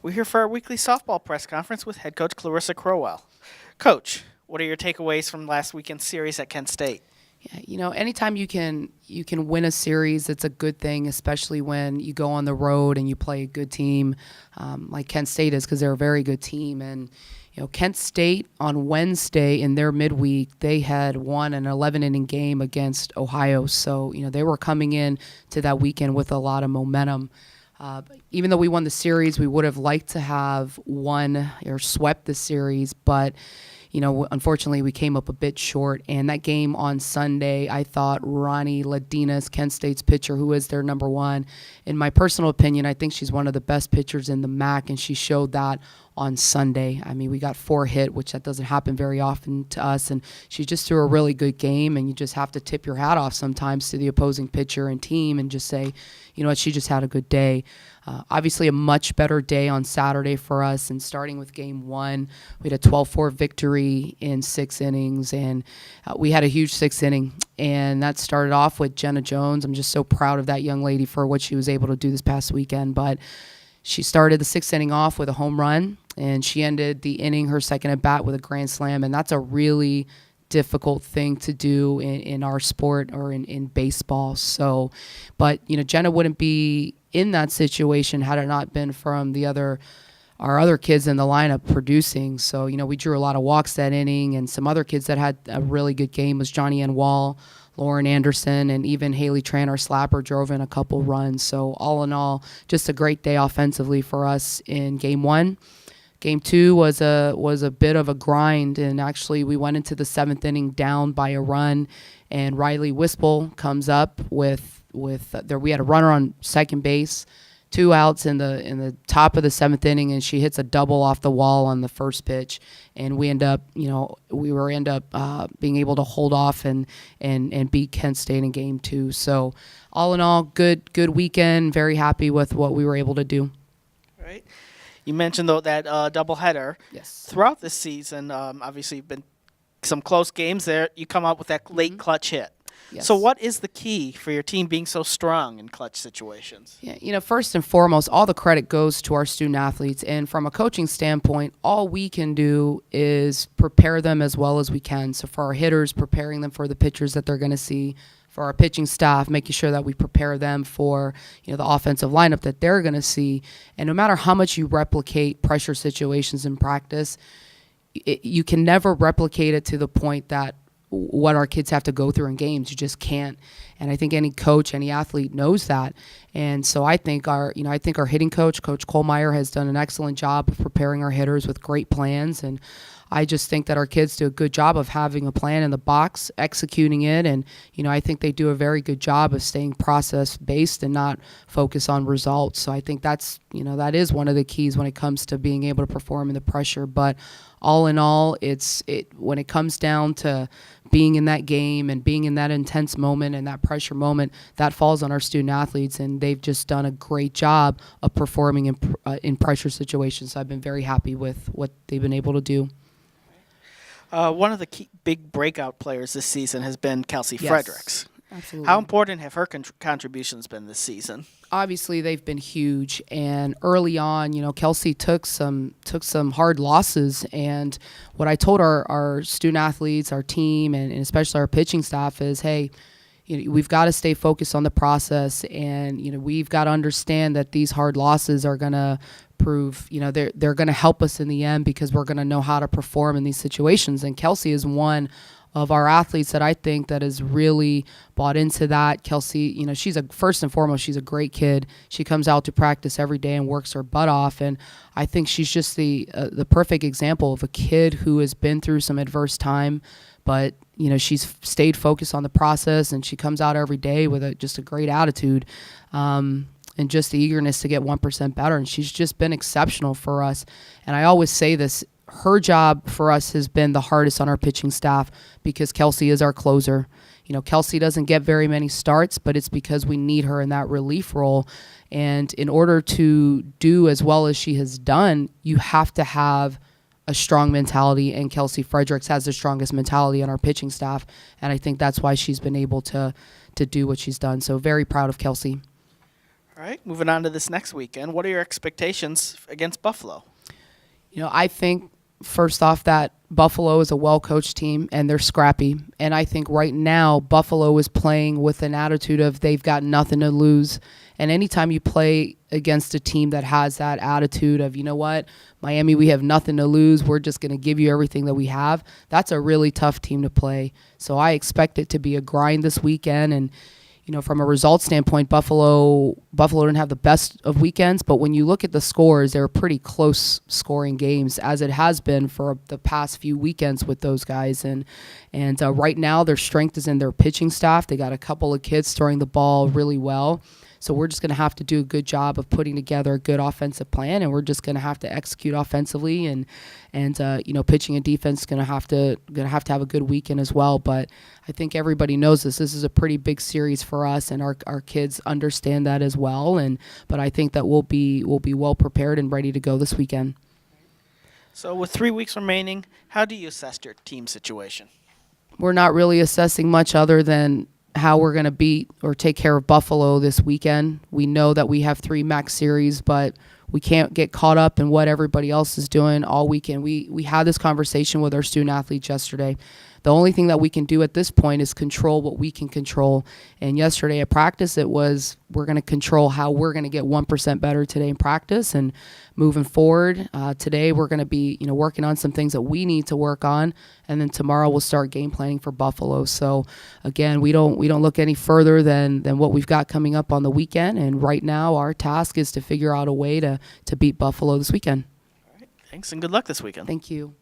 We're here for our weekly softball press conference with head coach Clarissa Crowell. Coach, what are your takeaways from last weekend's series at Kent State? Yeah, anytime you can win a series, it's a good thing, especially when you go on the road and you play a good team like Kent State is, because they're a very good team. And Kent State on Wednesday in their midweek, they had won an 11-inning game against Ohio. So they were coming in to that weekend with a lot of momentum. Even though we won the series, we would have liked to have won or swept the series, but unfortunately, we came up a bit short. And that game on Sunday, I thought Ronnie Ladinas, Kent State's pitcher, who is their number one, in my personal opinion, I think she's one of the best pitchers in the MAC, and she showed that on Sunday. I mean, we got 4 hit, which that doesn't happen very often to us, and she just threw a really good game, and you just have to tip your hat off sometimes to the opposing pitcher and team and just say, you know what, she just had a good day. Obviously, a much better day on Saturday for us, and starting with Game 1, we had a 12-4 victory in 6 innings, and we had a huge 6th inning, and that started off with Jenna Jones. I'm just so proud of that young lady for what she was able to do this past weekend, but she started the 6th inning off with a home run, and she ended the inning, her second at bat, with a grand slam, and that's a really difficult thing to do in our sport or in baseball. So, but Jenna wouldn't be in that situation had it not been from our other kids in the lineup producing. So, we drew a lot of walks that inning, and some other kids that had a really good game was Johnny Ann Wall, Lauren Anderson, and even Haley Tran, our slapper, drove in a couple runs. So all in all, just a great day offensively for us in Game 1. Game 2 was a bit of a grind, and actually we went into the 7th inning down by a run, and Riley Wispel comes up with we had a runner on second base, 2 outs in the top of the 7th inning, and she hits a double off the wall on the first pitch, and we end up being able to hold off and beat Kent State in Game 2. So all in all, good weekend. Very happy with what we were able to do. All right. You mentioned, though, that doubleheader. Yes. Throughout this season, obviously, been some close games there. You come out with that late clutch hit. Yes. So what is the key for your team being so strong in clutch situations? Yeah, first and foremost, all the credit goes to our student athletes. And from a coaching standpoint, all we can do is prepare them as well as we can. So for our hitters, preparing them for the pitchers that they're going to see. For our pitching staff, making sure that we prepare them for the offensive lineup that they're going to see. And no matter how much you replicate pressure situations in practice, you can never replicate it to the point that what our kids have to go through in games. You just can't. And I think any coach, any athlete knows that. And so I think our hitting coach, Coach Kohlmeyer, has done an excellent job of preparing our hitters with great plans. And I just think that our kids do a good job of having a plan in the box, executing it, and I think they do a very good job of staying process-based and not focus on results. So I think that is one of the keys when it comes to being able to perform in the pressure. But all in all, when it comes down to being in that game and being in that intense moment and that pressure moment, that falls on our student athletes, and they've just done a great job of performing in pressure situations. So I've been very happy with what they've been able to do. One of the key big breakout players this season has been Kelsey Frederick. Absolutely. How important have her contributions been this season? Obviously, they've been huge. And early on, Kelsey took some hard losses. And what I told our student athletes, our team, and especially our pitching staff is, hey, we've got to stay focused on the process, and we've got to understand that these hard losses are going to prove, they're going to help us in the end, because we're going to know how to perform in these situations. And Kelsey is one of our athletes that I think that has really bought into that. Kelsey, first and foremost, she's a great kid. She comes out to practice every day and works her butt off, and I think she's just the perfect example of a kid who has been through some adverse time, but she's stayed focused on the process, and she comes out every day with just a great attitude. And just the eagerness to get 1% better. And she's just been exceptional for us. And I always say this, her job for us has been the hardest on our pitching staff, because Kelsey is our closer. Kelsey doesn't get very many starts, but it's because we need her in that relief role. And in order to do as well as she has done, you have to have a strong mentality, and Kelsey Fredericks has the strongest mentality on our pitching staff. And I think that's why she's been able to do what she's done. So very proud of Kelsey. All right, moving on to this next weekend. What are your expectations against Buffalo? I think first off that Buffalo is a well-coached team and they're scrappy. And I think right now Buffalo is playing with an attitude of they've got nothing to lose. And anytime you play against a team that has that attitude of, you know what, Miami, we have nothing to lose. We're just going to give you everything that we have. That's a really tough team to play. So I expect it to be a grind this weekend. And from a results standpoint, Buffalo didn't have the best of weekends, but when you look at the scores, they're pretty close scoring games, as it has been for the past few weekends with those guys. And right now, their strength is in their pitching staff. They got a couple of kids throwing the ball really well. So we're just going to have to do a good job of putting together a good offensive plan, and we're just going to have to execute offensively, and pitching and defense going to have to have a good weekend as well. But I think everybody knows this. This is a pretty big series for us, and our kids understand that as well. But I think that we'll be well prepared and ready to go this weekend. So with 3 weeks remaining, how do you assess your team situation? We're not really assessing much other than how we're going to beat or take care of Buffalo this weekend. We know that we have 3 max series, but we can't get caught up in what everybody else is doing all weekend. We had this conversation with our student athletes yesterday. The only thing that we can do at this point is control what we can control. And yesterday at practice, it was we're going to control how we're going to get 1% better today in practice. And moving forward, today we're going to be working on some things that we need to work on. And then tomorrow we'll start game planning for Buffalo. So again, we don't look any further than what we've got coming up on the weekend. And right now our task is to figure out a way to beat Buffalo this weekend. All right, thanks and good luck this weekend. Thank you.